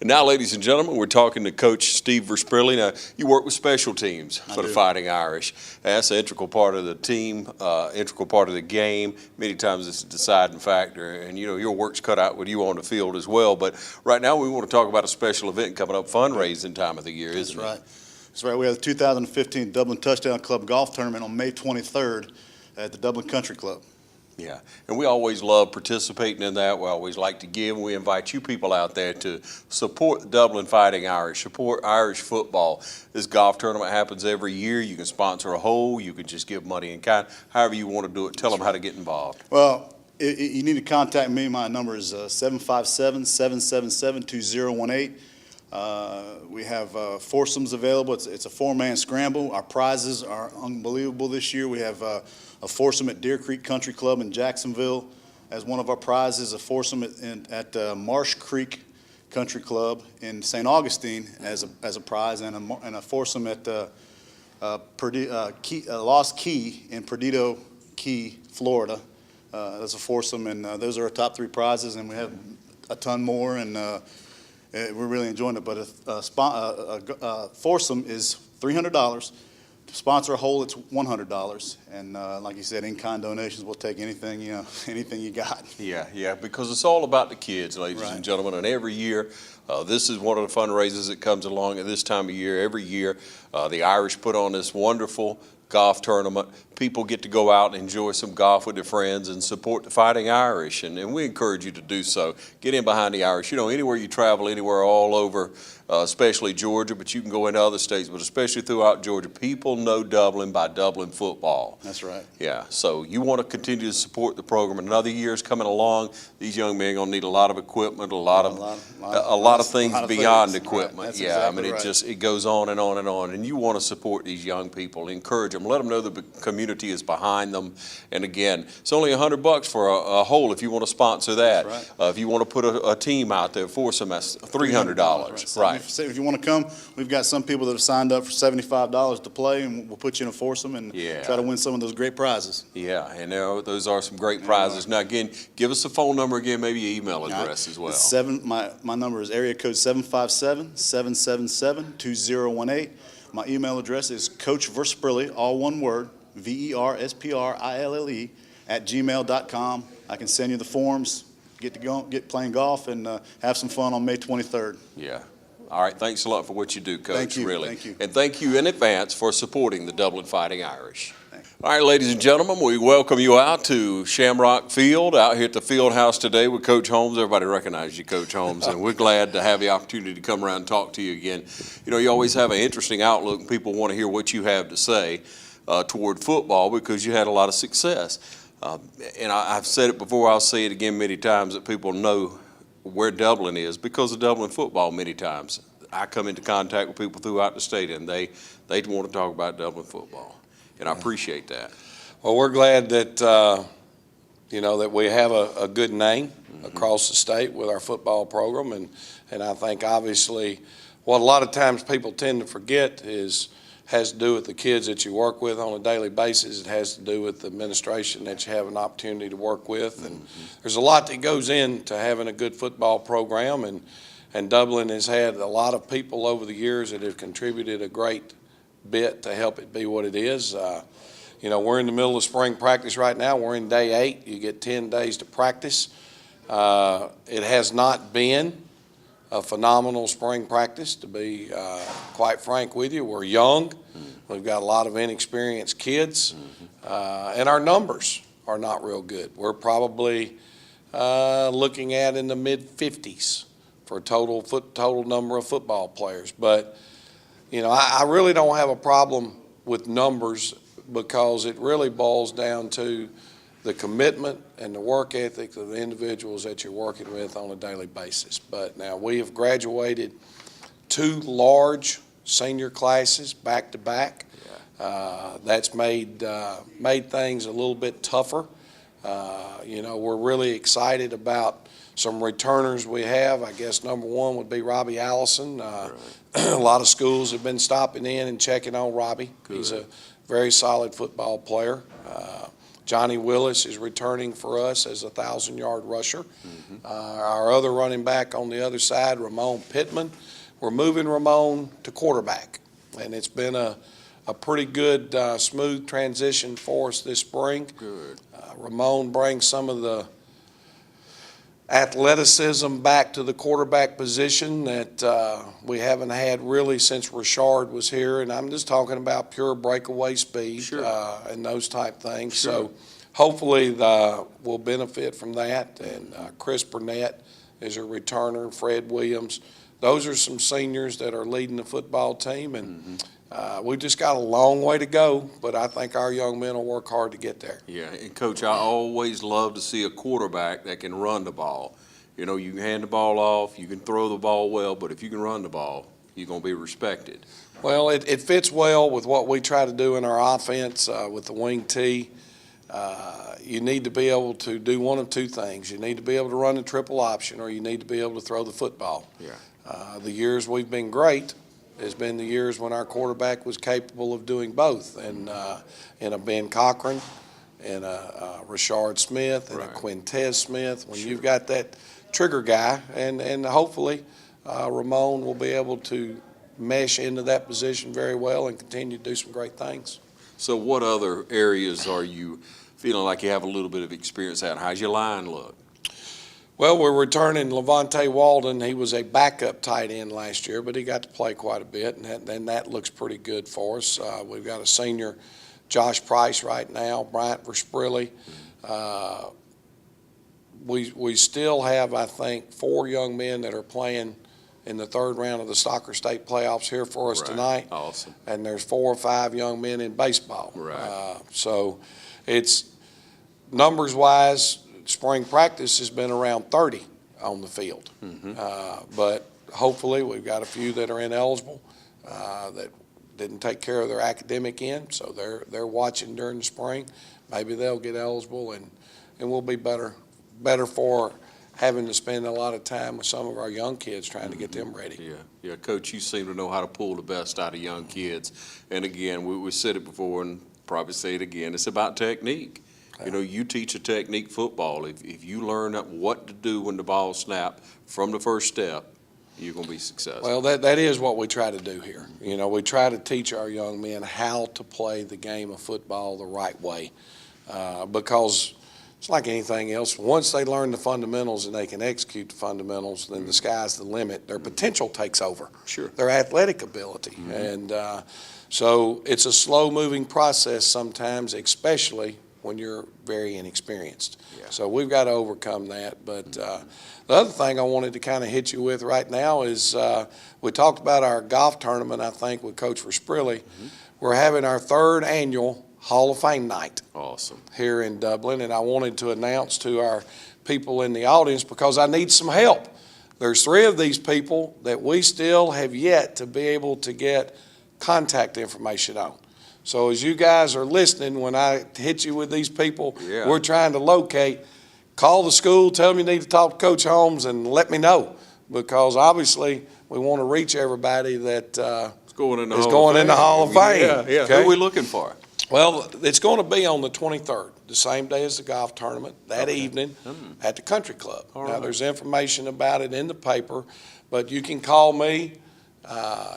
And now, ladies and gentlemen, we're talking to Coach Steve Versprilli. Now, you work with special teams for the Fighting Irish. That's an integral part of the team, integral part of the game. Many times it's a deciding factor. And, you know, your work's cut out with you on the field as well. But right now we want to talk about a special event coming up, fundraising time of the year, isn't it? That's right. That's right. We have the 2015 Dublin Touchdown Club Golf Tournament on May 23rd at the Dublin Country Club. Yeah, and we always love participating in that. We always like to give. We invite you people out there to support the Dublin Fighting Irish, support Irish football. This golf tournament happens every year. You can sponsor a hole. You can just give money in kind. However you want to do it. Tell them how to get involved. Well, you need to contact me. My number is 757-777-2018. We have foursomes available. It's a four-man scramble. Our prizes are unbelievable this year. We have a foursome at Deer Creek Country Club in Jacksonville as one of our prizes, a foursome at Marsh Creek Country Club in St. Augustine as a prize, and a foursome at Lost Key in Perdido Key, Florida. That's a foursome, and those are our top three prizes, and we have a ton more, and we're really enjoying it. But a foursome is $300. To sponsor a hole, it's $100, and like you said, in-kind donations, we'll take anything, anything you got. Yeah, because it's all about the kids, ladies and gentlemen, and every year, this is one of the fundraisers that comes along at this time of year. Every year, the Irish put on this wonderful golf tournament. People get to go out and enjoy some golf with their friends and support the Fighting Irish, and we encourage you to do so. Get in behind the Irish. You know, anywhere you travel, anywhere all over, especially Georgia, but you can go into other states, but especially throughout Georgia, people know Dublin by Dublin football. That's right. Yeah, so you want to continue to support the program. Another year is coming along. These young men are going to need a lot of equipment, a lot of things beyond equipment. Right. Yeah, exactly it goes on and on and on, and you want to support these young people, encourage them, let them know the community is behind them. And again, it's only $100 for a hole if you want to sponsor that. Right. If you want to put a team out there for some, that's $300. Right. If you want to come, we've got some people that have signed up for $75 to play, and we'll put you in a foursome and try to win some of those great prizes. Yeah, and those are some great prizes. Now, again, give us the phone number again, maybe your email address as well. My number is area code 757-777-2018. My email address is Coach Versprilli, all one word, VERSPRILLE @gmail.com. I can send you the forms, get playing golf, and have some fun on May 23rd. Yeah. All right. Thanks a lot for what you do, Coach. Thank you. Really. Thank you. And thank you in advance for supporting the Dublin Fighting Irish. All right, ladies and gentlemen, we welcome you out to Shamrock Field, out here at the Field House today with Coach Holmes. Everybody recognizes you, Coach Holmes, and we're glad to have the opportunity to come around and talk to you again. You know, you always have an interesting outlook, and people want to hear what you have to say toward football because you had a lot of success. And I've said it before, I'll say it again many times, that people know where Dublin is because of Dublin football many times. I come into contact with people throughout the state, and they want to talk about Dublin football. And I appreciate that. Well, we're glad that, that we have a good name across the state with our football program. And I think, obviously, what a lot of times people tend to forget has to do with the kids that you work with on a daily basis. It has to do with the administration that you have an opportunity to work with. And there's a lot that goes into having a good football program. And Dublin has had a lot of people over the years that have contributed a great bit to help it be what it is. We're in the middle of spring practice right now. We're in day 8. You get 10 days to practice. It has not been a phenomenal spring practice, to be quite frank with you. We're young. We've got a lot of inexperienced kids, and our numbers are not real good. We're probably looking at in the mid-50s for total number of football players. But I really don't have a problem with numbers because it really boils down to the commitment and the work ethic of the individuals that you're working with on a daily basis. But now we have graduated 2 large senior classes back to back. That's made things a little bit tougher. We're really excited about some returners we have. I guess number 1 would be Robbie Allison. A lot of schools have been stopping in and checking on Robbie. Good. He's a very solid football player. Johnny Willis is returning for us as a 1,000-yard rusher. Our other running back on the other side, Ramon Pittman, we're moving Ramon to quarterback. And it's been a pretty good, smooth transition for us this spring. Good. Ramon brings some of the athleticism back to the quarterback position that we haven't had really since Richard was here, and I'm just talking about pure breakaway speed. Sure. And those type things. Sure. So hopefully we'll benefit from that. And Chris Burnett is a returner, Fred Williams. Those are some seniors that are leading the football team, and we've just got a long way to go, but I think our young men will work hard to get there. Yeah, and Coach, I always love to see a quarterback that can run the ball. You know, you can hand the ball off, you can throw the ball well, but if you can run the ball, you're going to be respected. Well, it fits well with what we try to do in our offense with the wing T. You need to be able to do one of two things. You need to be able to run the triple option, or you need to be able to throw the football. Yeah. The years we've been great has been the years when our quarterback was capable of doing both. And in a Ben Cochran, and a Richard Smith, and Right. a Quintez Smith, when you've got that trigger guy, and hopefully Ramon will be able to mesh into that position very well and continue to do some great things. So what other areas are you feeling like you have a little bit of experience at? How's your line look? Well, we're returning Levante Walden. He was a backup tight end last year, but he got to play quite a bit, and that looks pretty good for us. We've got a senior, Josh Price, right now, Bryant Versprilli. We still have, I think, 4 young men that are playing in the third round of the Stalker State playoffs here for us Right. tonight. Awesome. And there's 4 or 5 young men in baseball. Right. So it's numbers-wise, spring practice has been around 30 on the field. But hopefully we've got a few that are ineligible that didn't take care of their academic end, so they're watching during the spring. Maybe they'll get eligible, and we'll be better for having to spend a lot of time with some of our young kids trying to get them ready. Yeah, Coach, you seem to know how to pull the best out of young kids. And again, we said it before and probably say it again, it's about technique. You know, you teach a technique football. If you learn what to do when the ball snaps from the first step, you're going to be successful. Well, that is what we try to do here. You know, we try to teach our young men how to play the game of football the right way, because it's like anything else. Once they learn the fundamentals and they can execute the fundamentals, then the sky's the limit. Their potential takes over. Sure. Their athletic ability. And so it's a slow-moving process sometimes, especially when you're very inexperienced. Yeah. So we've got to overcome that. But the other thing I wanted to kind of hit you with right now is we talked about our golf tournament, I think, with Coach Versprilli. We're having our 3rd annual Hall of Fame night Awesome. here in Dublin, and I wanted to announce to our people in the audience because I need some help. There's 3 of these people that we still have yet to be able to get contact information on. So as you guys are listening, when I hit you with these people, Yeah. we're trying to locate. Call the school, tell them you need to talk to Coach Holmes, and let me know, because obviously we want to reach everybody that It's going in the is Hall going of in the Fame. Hall of Fame. Yeah. Okay? Who are we looking for? Well, it's going to be on the 23rd, the same day as the golf tournament, that evening at the country club. All Now, right. there's information about it in the paper, but you can call me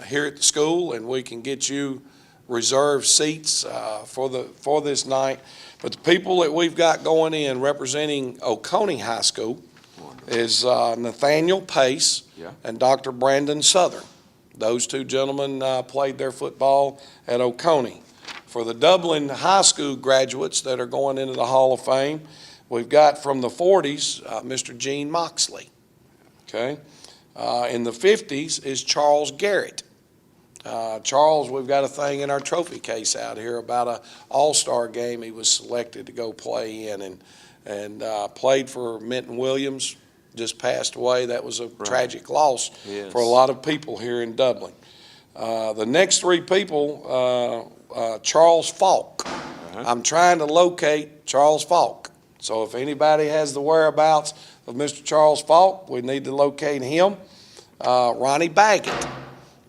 here at the school, and we can get you reserved seats for this night. But the people that we've got going in representing Oconee High School is Nathaniel Pace Yeah. and Dr. Brandon Southern. Those 2 gentlemen played their football at Oconee. For the Dublin High School graduates that are going into the Hall of Fame, we've got from the 40s, Mr. Gene Moxley. Okay? In the 50s is Charles Garrett. Charles, we've got a thing in our trophy case out here about an all-star game he was selected to go play in, and played for Minton Williams, just passed away. That was a tragic loss Yes. for a lot of people here in Dublin. The next 3 people, Charles Falk. I'm trying to locate Charles Falk. So if anybody has the whereabouts of Mr. Charles Falk, we need to locate him. Ronnie Baggett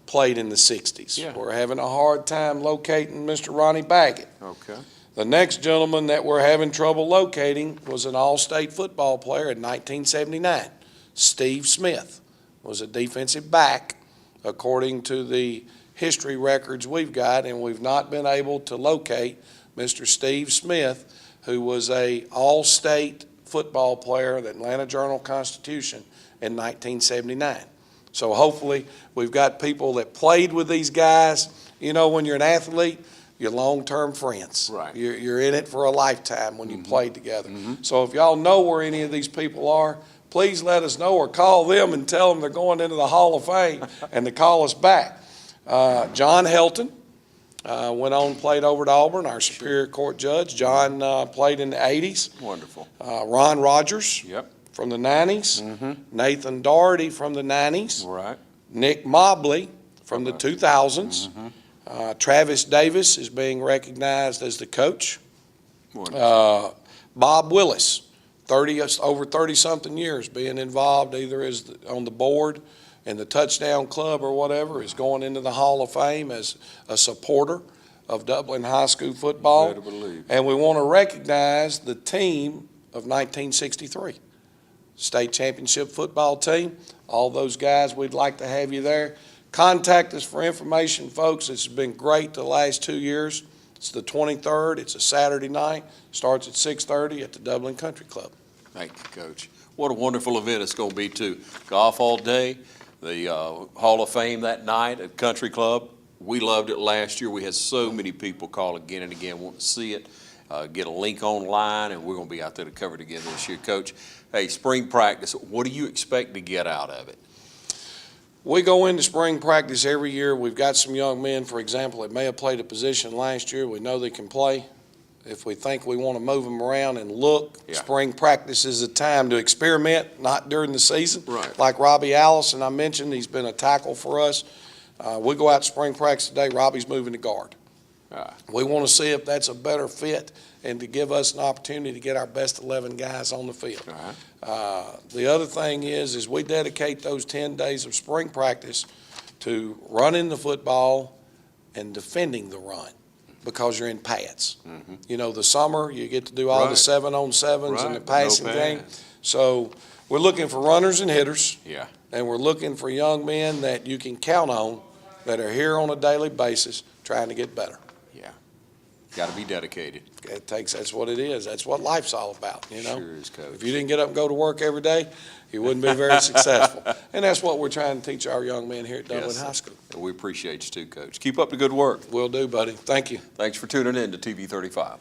played in the 60s. Yeah. We're having a hard time locating Mr. Ronnie Baggett. Okay. The next gentleman that we're having trouble locating was an all-state football player in 1979. Steve Smith was a defensive back, according to the history records we've got, and we've not been able to locate Mr. Steve Smith, who was a all-state football player, the Atlanta Journal-Constitution, in 1979. So hopefully we've got people that played with these guys. You know, when you're an athlete, you're long-term friends. Right. You're in it for a lifetime when you played together. So if y'all know where any of these people are, please let us know or call them and tell them they're going into the Hall of Fame and to call us back. John Helton went on and played over at Auburn, our Superior Court judge. John played in the 80s. Wonderful. Ron Rogers Yep. from the 90s. Nathan Doherty from the 90s. Right. Nick Mobley from the 2000s. Travis Davis is being recognized as the coach. Wonderful. Bob Willis, over 30-something years being involved either as on the board in the touchdown club or whatever, is going into the Hall of Fame as a supporter of Dublin High School football. Better believe. And we want to recognize the team of 1963, state championship football team. All those guys, we'd like to have you there. Contact us for information, folks. It's been great the last 2 years. It's the 23rd. It's a Saturday night. Starts at 6:30 at the Dublin Country Club. Thank you, Coach. What a wonderful event it's going to be, too. Golf all day, the Hall of Fame that night at Country Club. We loved it last year. We had so many people call again and again, want to see it, get a link online, and we're going to be out there to cover it together this year. Coach, hey, spring practice, what do you expect to get out of it? We go into spring practice every year. We've got some young men, for example, that may have played a position last year. We know they can play. If we think we want to move them around and look, spring practice is a time to experiment, not during the season. Right. Like Robbie Allison, I mentioned, he's been a tackle for us. We go out to spring practice today, Robbie's moving to guard. We want to see if that's a better fit and to give us an opportunity to get our best 11 guys on the field. The other thing is we dedicate those 10 days of spring practice to running the football and defending the run, because you're in pads. You know, the summer, you get to do all the 7-on-7s and the passing game. So we're looking for runners and hitters. Yeah. And we're looking for young men that you can count on that are here on a daily basis trying to get better. Yeah. Got to be dedicated. That's what it is. That's what life's all about, you know? Sure is, Coach. If you didn't get up and go to work every day, you wouldn't be very successful. And that's what we're trying to teach our young men here at Dublin High School. We appreciate you too, Coach. Keep up the good work. Will do, buddy. Thank you. Thanks for tuning in to TV 35.